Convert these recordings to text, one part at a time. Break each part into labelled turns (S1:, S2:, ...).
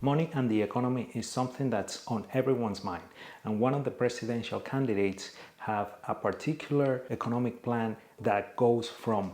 S1: Money and the economy is something that's on everyone's mind, and one of the presidential candidates have a particular economic plan that goes from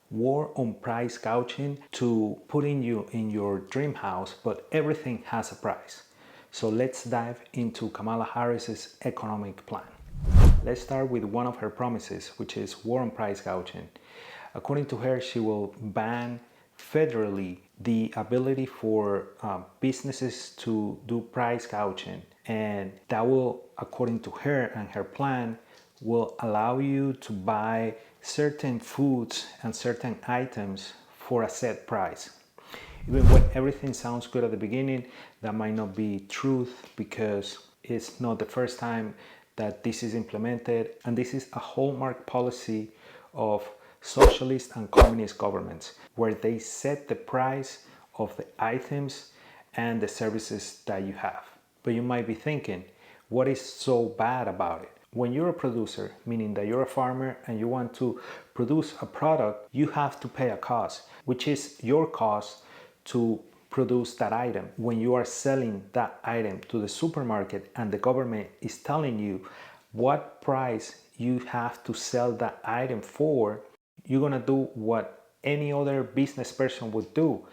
S1: war on price gouging to putting you in your dream house, but everything has a price. So let's dive into Kamala Harris's economic plan. Let's start with one of her promises, which is war on price gouging. According to her, she will ban federally the ability for businesses to do price gouging, and that will, according to her and her plan, will allow you to buy certain foods and certain items for a set price. Even when everything sounds good at the beginning, that might not be truth, because it's not the first time that this is implemented, and this is a hallmark policy of socialist and communist governments, where they set the price of the items and the services that you have. But you might be thinking, what is so bad about it? When you're a producer, meaning that you're a farmer and you want to produce a product, you have to pay a cost, which is your cost to produce that item. When you are selling that item to the supermarket and the government is telling you what price you have to sell that item for, you're gonna do what any other business person would do.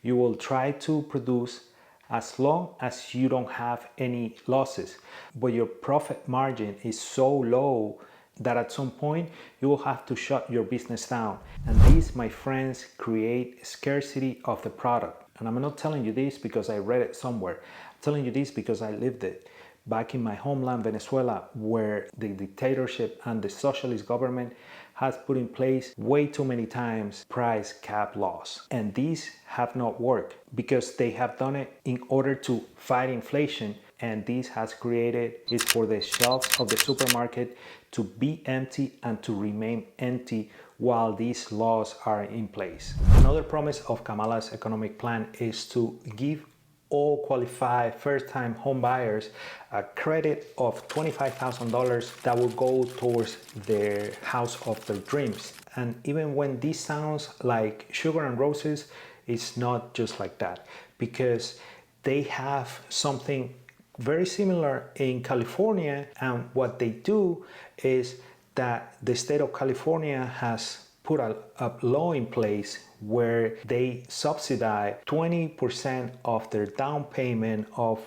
S1: You will try to produce as long as you don't have any losses, but your profit margin is so low that at some point you will have to shut your business down. And these, my friends, create scarcity of the product. And I'm not telling you this because I read it somewhere. I'm telling you this because I lived it back in my homeland, Venezuela, where the dictatorship and the socialist government has put in place way too many times price cap laws. And these have not worked because they have done it in order to fight inflation. And this has created is for the shelves of the supermarket to be empty and to remain empty while these laws are in place. Another promise of Kamala's economic plan is to give all qualified first-time home buyers a credit of $25,000 that will go towards their house of their dreams. And even when this sounds like sugar and roses, it's not just like that, because they have something very similar in California. And what they do is that the state of California has put a law in place where they subsidize 20% of their down payment of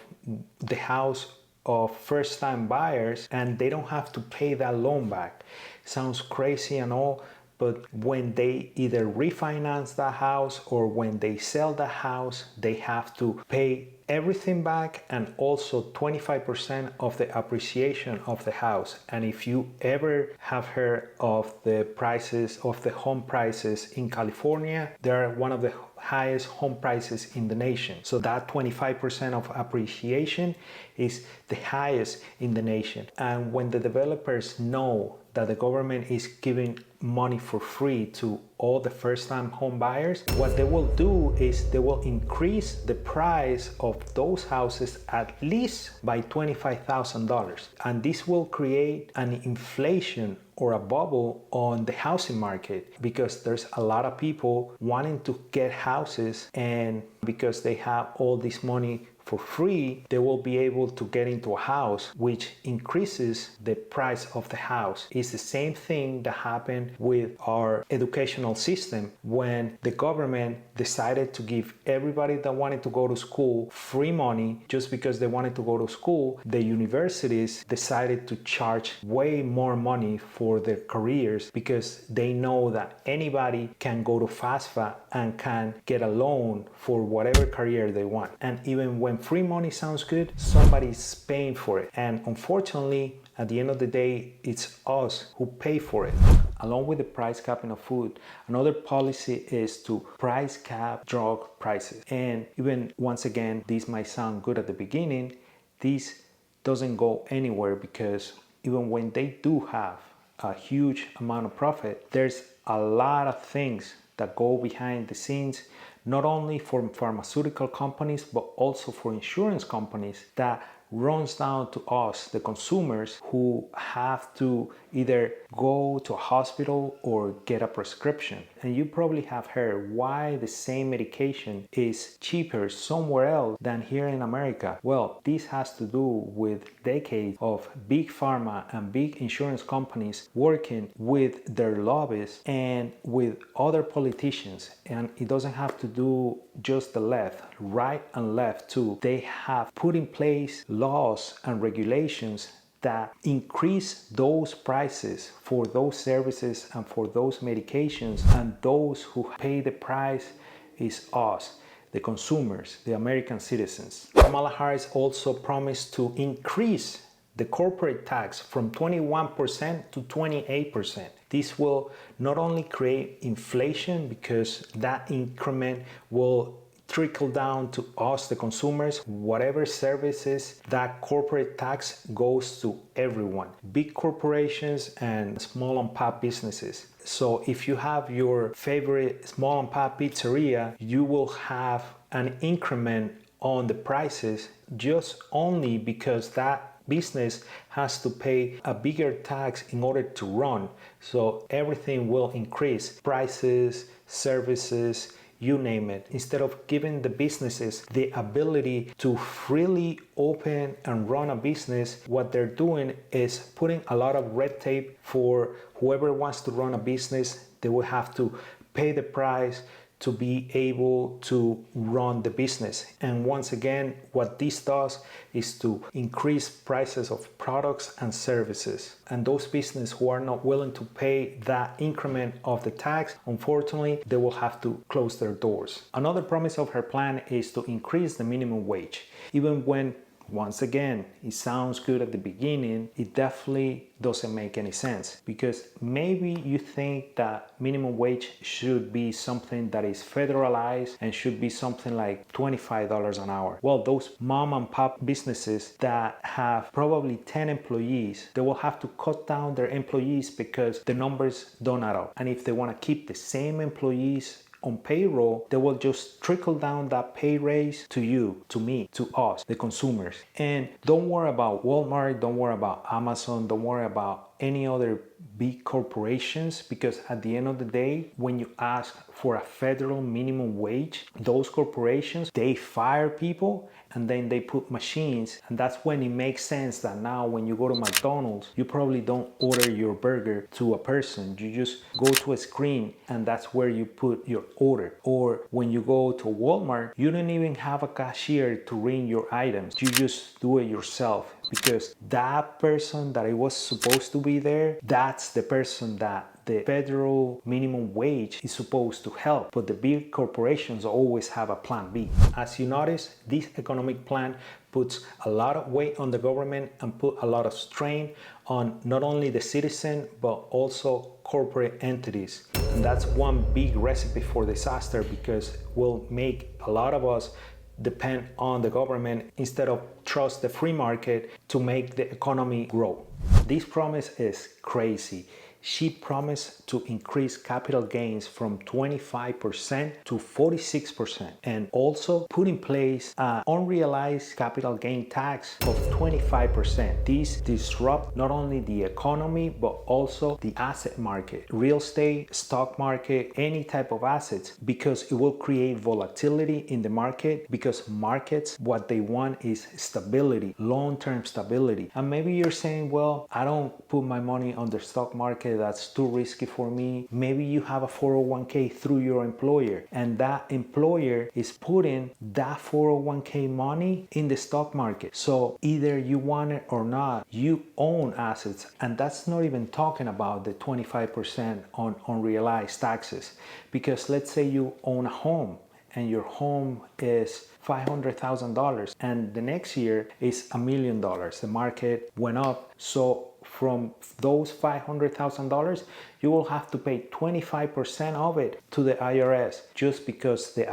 S1: the house of first-time buyers, and they don't have to pay that loan back. Sounds crazy and all, but when they either refinance the house or when they sell the house, they have to pay everything back and also 25% of the appreciation of the house. And if you ever have heard of the prices of the home prices in California, they are one of the highest home prices in the nation. So that 25% of appreciation is the highest in the nation. And when the developers know that the government is giving money for free to all the first-time home buyers, what they will do is they will increase the price of those houses at least by $25,000. And this will create an inflation or a bubble on the housing market, because there's a lot of people wanting to get houses, and because they have all this money for free, they will be able to get into a house, which increases the price of the house. It's the same thing that happened with our educational system when the government decided to give everybody that wanted to go to school free money just because they wanted to go to school. The universities decided to charge way more money for their careers because they know that anybody can go to FAFSA and can get a loan for whatever career they want. And even when free money sounds good, somebody's paying for it. And unfortunately, at the end of the day, it's us who pay for it. Along with the price capping of food, another policy is to price cap drug prices. And even once again, this might sound good at the beginning, this doesn't go anywhere, because even when they do have a huge amount of profit, there's a lot of things that go behind the scenes, not only for pharmaceutical companies, but also for insurance companies, that runs down to us, the consumers, who have to either go to a hospital or get a prescription. And you probably have heard why the same medication is cheaper somewhere else than here in America. Well, this has to do with decades of big pharma and big insurance companies working with their lobbyists and with other politicians. And it doesn't have to do just the left, right and left too. They have put in place laws and regulations that increase those prices for those services and for those medications, and those who pay the price is us, the consumers, the American citizens. Kamala Harris also promised to increase the corporate tax from 21% to 28%. This will not only create inflation, because that increment will trickle down to us, the consumers. Whatever services, that corporate tax goes to everyone, big corporations and small and pop businesses. So if you have your favorite small and pop pizzeria, you will have an increment on the prices just only because that business has to pay a bigger tax in order to run. So everything will increase, prices, services, you name it. Instead of giving the businesses the ability to freely open and run a business, what they're doing is putting a lot of red tape for whoever wants to run a business. They will have to pay the price to be able to run the business. And once again, what this does is to increase prices of products and services. And those businesses who are not willing to pay that increment of the tax, unfortunately, they will have to close their doors. Another promise of her plan is to increase the minimum wage. Even when, once again, it sounds good at the beginning, it definitely doesn't make any sense, because maybe you think that minimum wage should be something that is federalized and should be something like $25 an hour. Well, those mom and pop businesses that have probably 10 employees, they will have to cut down their employees because the numbers don't add up. And if they want to keep the same employees on payroll, they will just trickle down that pay raise to you, to me, to us, the consumers. And don't worry about Walmart, don't worry about Amazon, don't worry about any other big corporations, because at the end of the day, when you ask for a federal minimum wage, those corporations, they fire people and then they put machines. And that's when it makes sense that now when you go to McDonald's, you probably don't order your burger to a person. You just go to a screen and that's where you put your order. Or when you go to Walmart, you don't even have a cashier to ring your items. You just do it yourself, because that person that it was supposed to be there, that's the person that the federal minimum wage is supposed to help. But the big corporations always have a plan B. As you notice, this economic plan puts a lot of weight on the government and put a lot of strain on not only the citizen, but also corporate entities. And that's one big recipe for disaster, because it will make a lot of us depend on the government instead of trust the free market to make the economy grow. This promise is crazy. She promised to increase capital gains from 25% to 46%, and also put in place an unrealized capital gain tax of 25%. This disrupts not only the economy, but also the asset market, real estate, stock market, any type of assets, because it will create volatility in the market, because markets, what they want is stability, long-term stability. And maybe you're saying, well, I don't put my money on the stock market, that's too risky for me. Maybe you have a 401k through your employer, and that employer is putting that 401k money in the stock market. So either you want it or not, you own assets. And that's not even talking about the 25% on unrealized taxes, because let's say you own a home and your home is $500,000 and the next year is $1 million. The market went up. So from those $500,000, you will have to pay 25% of it to the IRS, just because the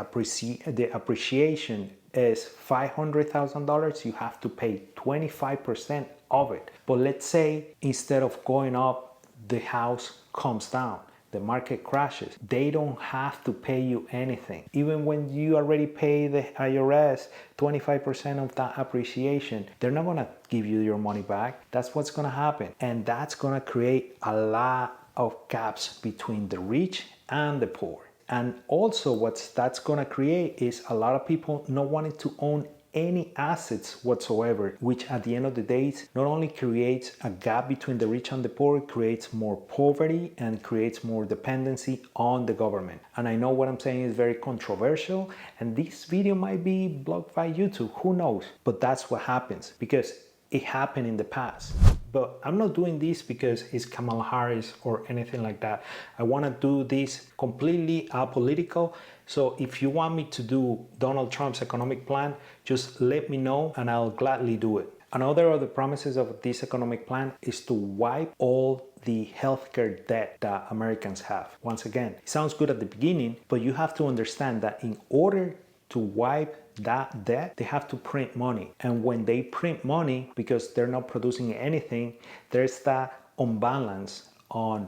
S1: appreciation is $500,000. You have to pay 25% of it. But let's say instead of going up, the house comes down. the market crashes, they don't have to pay you anything. Even when you already pay the IRS 25% of that appreciation, they're not gonna give you your money back. That's what's gonna happen. And that's gonna create a lot of gaps between the rich and the poor. And also that's gonna create is a lot of people not wanting to own any assets whatsoever, which at the end of the day not only creates a gap between the rich and the poor, it creates more poverty and creates more dependency on the government. And I know what I'm saying is very controversial, and this video might be blocked by YouTube, who knows? But that's what happens because it happened in the past. But I'm not doing this because it's Kamala Harris or anything like that. I want to do this completely apolitical. So if you want me to do Donald Trump's economic plan, just let me know and I'll gladly do it. Another of the promises of this economic plan is to wipe all the healthcare debt that Americans have. Once again, it sounds good at the beginning, but you have to understand that in order to wipe that debt, they have to print money. And when they print money, because they're not producing anything, there's that unbalance on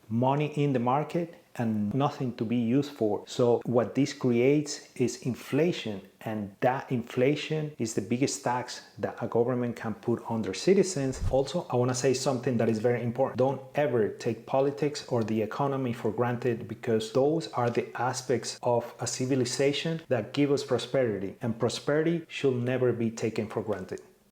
S1: money in the market and nothing to be used for. So what this creates is inflation, and that inflation is the biggest tax that a government can put on their citizens. Also, I want to say something that is very important. Don't ever take politics or the economy for granted, because those are the aspects of a civilization that give us prosperity, and prosperity should never be taken for granted.